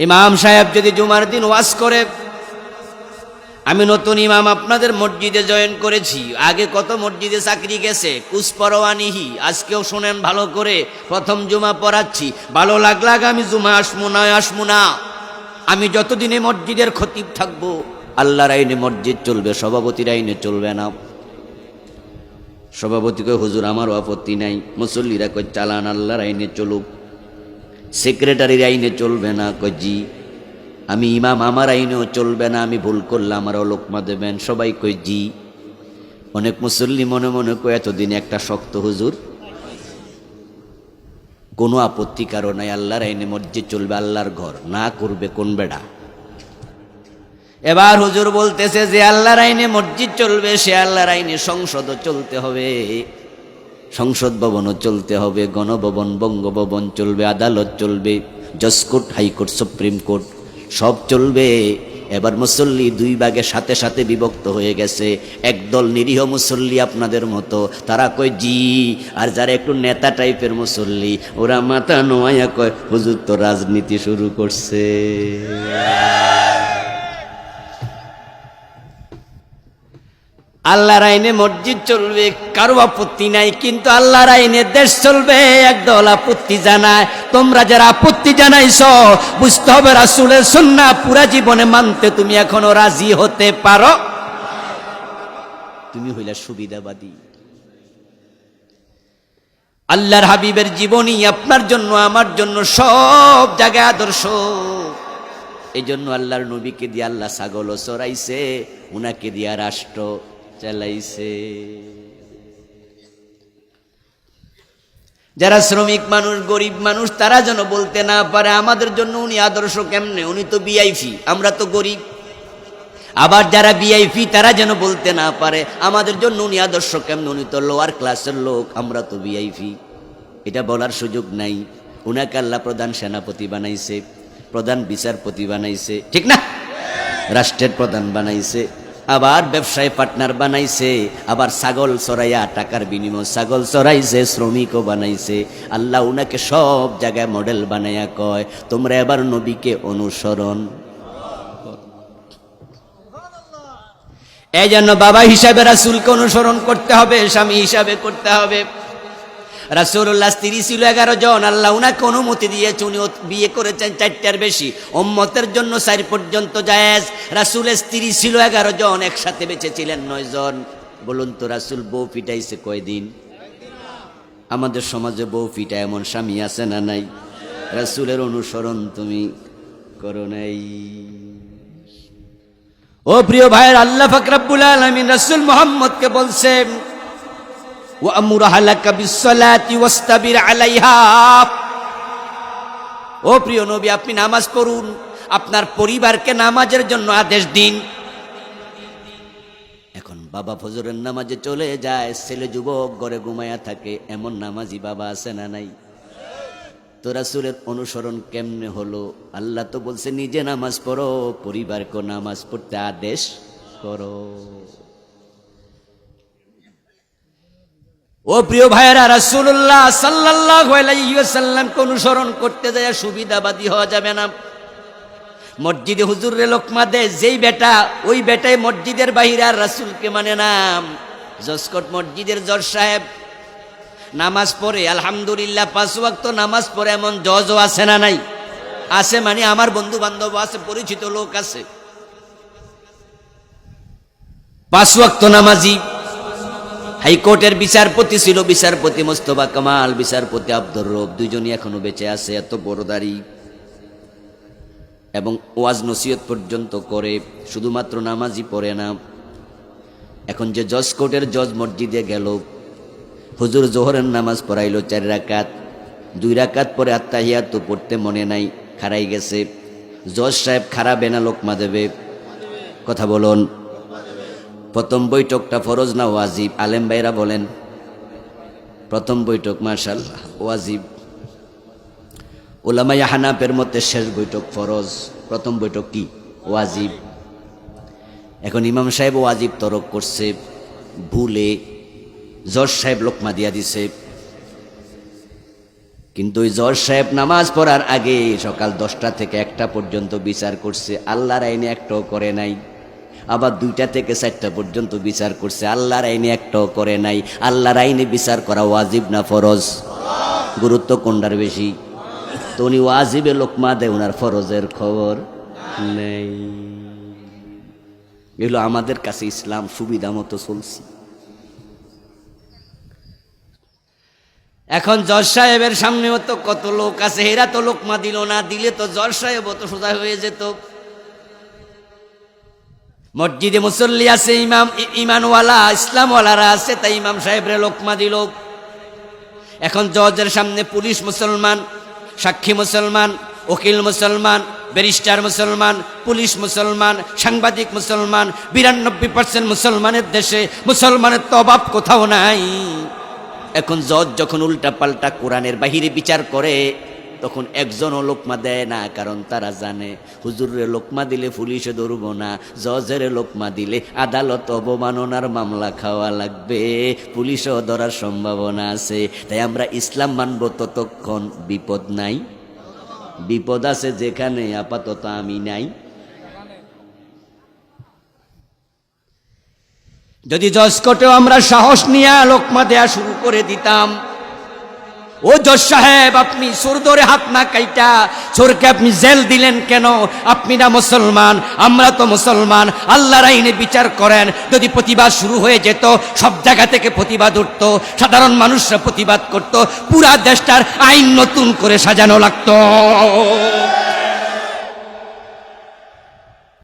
ইমাম সাহেব যদি জুমার দিন ওয়াজ করে, আমি নতুন ইমাম আপনাদের মসজিদে জয়েন করেছি, আগে কত মসজিদে চাকরি গেছে, কুছ পরওয়ানিহি, আজকেও শোনেন ভালো করে, প্রথম জুমা পড়াচ্ছি, ভালো লাগলে আগামী জুমা আসমু না। আমি যতদিনে মসজিদের খতিব থাকবো, আল্লাহর আইনে মসজিদ চলবে, সভাপতির আইনে চলবে না। সভাপতি কয় হুজুর আমারও আপত্তি নাই, মুসল্লিরা কয় চালান আল্লাহর আইনে চলুক। সেক্রেটারির আইনে চলবে না, কয় জি। আমি ইমাম, আমার আইনেও চলবে না, আমি ভুল করলে আমারও লোকমা দেবেন, সবাই কয় জি। অনেক মুসল্লি মনে মনে কয় এতদিন একটা শক্ত হুজুর, কোনো আপত্তি কারো নাই, আল্লাহর আইনে মসজিদ চলবে, আল্লাহর ঘর, না করবে কোন বেড়া। এবার হুজুর বলতেছে যে আল্লাহর আইনে মসজিদ চলবে, সে আল্লাহর আইনে সংসদও চলতে হবে, সংসদ ভবনও চলতে হবে, গণভবন বঙ্গভবন চলবে, আদালত চলবে, জজকোর্ট, হাইকোর্ট, সুপ্রিম কোর্ট সব চলবে। এবার মুসল্লি দুই ভাগে সাথে সাথে বিভক্ত হয়ে গেছে। একদল নিরীহ মুসল্লি আপনাদের মতো, তারা কয় জি, আর যারা একটু নেতা টাইপের মুসল্লি, ওরা মাথা নোয়াইয়া কয় হুজুর তো রাজনীতি শুরু করছে। আল্লাহর আইনে মসজিদ চলবে, কারো আপত্তি নাই, কিন্তু আল্লাহর আইনে দেশ চলবে, একদল আপত্তি জানায়। তোমরা যারা আপত্তি জানাইছো, বুঝতে হবে রাসূলের সুন্নাহ পুরা জীবনে মানতে তুমি এখনো রাজি হতে পারো। তুমি হইলা সুবিধাবাদী। আল্লাহর হাবিবের জীবনী আপনার জন্য আমার জন্য সব জায়গায় আদর্শ। এই জন্য আল্লাহর নবীকে দিয়ে আল্লাহ ছাগলও চড়াইছে, উনাকে দিয়া রাষ্ট্র চালাইছে। যারা শ্রমিক মানুষ, গরিব মানুষ, তারা যেন বলতে না পারে আমাদের জন্য উনি আদর্শ কেমনে, উনি তো ভিআইপি, আমরা তো গরিব। আবার যারা ভিআইপি তারা যেন বলতে না পারে আমাদের জন্য উনি আদর্শ কেমনে, উনি তো লোয়ার ক্লাসের লোক, আমরা তো ভিআইপি। এটা বলার সুযোগ নাই। উনাকে আল্লাহ প্রধান সেনাপতি বানাইছে, প্রধান বিচারপতি বানাইছে, ঠিক না? রাষ্ট্রের প্রধান বানাইছে, আবার ব্যবসায় পার্টনার বানাইছে, আবার ছাগল চড়াইয়া টাকার বিনিময় ছাগল চড়াইছে, শ্রমিকও বানাইছে। আল্লাহ উনাকে সব জায়গায় মডেল বানাইয়া কয় তোমরা এবার নবীকে অনুসরণ। এই জন্য বাবা হিসাবে রাসূলকে অনুসরণ করতে হবে, স্বামী হিসাবে করতে হবে। রাসূলুল্লাহ স্ত্রী ছিল 11 জন, আল্লাহ উনাকে অনুমতি দিয়েছে, উনি বিয়ে করেছেন 4টার বেশি, উম্মতের জন্য 4 পর্যন্ত জায়েজ। রাসূলের স্ত্রী ছিল 11 জন, একসাথে বেঁচে ছিলেন 9 জন। বলুন তো রাসূল বউ পিটাইছে কয়দিন? আমাদের সমাজে বউ পিটা এমন স্বামী আছে না নাই? রাসূলের অনুসরণ তুমি করো নাই। ও প্রিয় ভাইয়ের, আল্লাহ পাক রব্বুল আলামিন রাসূল মুহাম্মদকে বলছেন ওয়ামুর আহলাকা বিসসালাতি ওয়াসতাবির আলাইহা। ও প্রিয় নবী, আপনি নামাজ পড়ুন, আপনার পরিবারকে নামাজের জন্য আদেশ দিন। এখন বাবা ফজরের নামাজে চলে যায়, ছেলে যুবক ঘরে ঘুমায়া থাকে, এমন নামাজি বাবা আছে না নাই? তো রাসূলের অনুসরণ কেমনে হলো? আল্লাহ তো বলছে নিজে নামাজ পড়ো, পরিবারকে নামাজ পড়তে আদেশ করো। ও প্রিয় ভাইয়েরা, রাসূলুল্লাহ সাল্লাল্লাহু আলাইহি ওয়াসাল্লামকে অনুসরণ করতে যায় সুবিধাবাদী হওয়া যাবে না। মসজিদে হুজুরে লোকমা দেয় যেই বেটা, ওই বেটাই মসজিদের বাহিরে আর রাসূলকে মানে না। জসকোট মসজিদের জজ সাহেব নামাজ পড়ে, আলহামদুলিল্লাহ 5 ওয়াক্ত নামাজ পড়ে, এমন জজও আছে না নাই? আছে, মানে আমার বন্ধু বান্ধব আছে, পরিচিত লোক আছে 5 ওয়াক্ত নামাজি। হাইকোর্টের বিচারপতি ছিল, বিচারপতি মোস্তফা কামাল, বিচারপতি আব্দুর রব, দুইজনই এখনো বেঁচে আছে, এত বড় দাড়ি, এবং ওয়াজ নসিহত পর্যন্ত করে, শুধুমাত্র নামাজই পড়ে না। এখন যে জজ কোর্টের জজ মসজিদে গেল, হুজুর জোহরের নামাজ পড়াইলো 4 রাকাত, 2 রাকাত পরে আত্তাহিয়াত তো পড়তে মনে নাই, খারাই গেছে। জজ সাহেব খারাবে না লোকমা দেবে? কথা বলুন। প্রথম বৈঠকটা ফরজ না ওয়াজিব? আলেম ভাইরা বলেন। প্রথম বৈঠক মাশাআল্লাহ ওয়াজিব। উলামায়ে হানাফের মতে শেষ বৈঠক ফরজ, প্রথম বৈঠক কি? ওয়াজিব। এখন ইমাম সাহেব ওয়াজিব তরক করছে, ভুলে জজ সাহেব লোকমা দিয়া দিছে। কিন্তু ওই জজ সাহেব নামাজ পড়ার আগে সকাল 10টা থেকে 1টা পর্যন্ত বিচার করছে, আল্লাহর আইনে একটাও করে নাই। আবার 2টা থেকে 4টা পর্যন্ত বিচার করছে, আল্লাহর আইনে একটাও করে নাই। আল্লাহর আইনে বিচার করা ওয়াজিব না ফরজ? গুরুত্ব কোনটার বেশি? তো উনি ওয়াজিবে লোকমা দেয়, ওনার ফরজের খবর নেই। এগুলো আমাদের কাছে ইসলাম সুবিধা মতো চলছে। এখন জজ সাহেবের সামনেও তো কত লোক আছে, এরা তো লোকমা দিল না, দিলে তো জজ সাহেব তো সোজা হয়ে যেত। মসজিদে মুসল্লি আছে, ইমানওয়ালা ইসলামওয়ালারা আছে, তাই ইমাম সাহেবরে লোকমা দিল। এখন জজের সামনে পুলিশ মুসলমান, সাক্ষী মুসলমান, উকিল মুসলমান, ব্যারিস্টার মুসলমান, পুলিশ মুসলমান, সাংবাদিক মুসলমান, 92% মুসলমানের দেশে মুসলমানের তো অভাব কোথাও নাই। এখন জজ যখন উল্টা পাল্টা কোরআনের বাহিরে বিচার করে, তখন একজনও লোকমা দেয় না, কারণ তারা জানে হুজুরের লোকমা দিলে পুলিশে ধরব না, জজের লোকমা দিলে আদালত অবমাননার মামলা খাওয়া লাগবে, পুলিশও ধরার সম্ভাবনা আছে। তাই আমরা ইসলাম মানব ততক্ষণ বিপদ নাই। বিপদ আছে যেখানে আপাতত আমি নাই। যদি জজ কোর্টেও আমরা সাহস নিয়ে লোকমা দেয়া শুরু করে দিতাম, ও জজ সাহেব আপনি চোর ধরে হাত না কাইটা চোরকে আপনি জেল দিলেন কেন? আপনি না মুসলমান, আমরা তো মুসলমান, আল্লাহর আইনে বিচার করেন। যদি প্রতিবাদ শুরু হয়ে যেত, সব জায়গা থেকে প্রতিবাদ উঠতো, সাধারণ মানুষরা প্রতিবাদ করত, পুরা দেশটার আইন নতুন করে সাজানো লাগতো।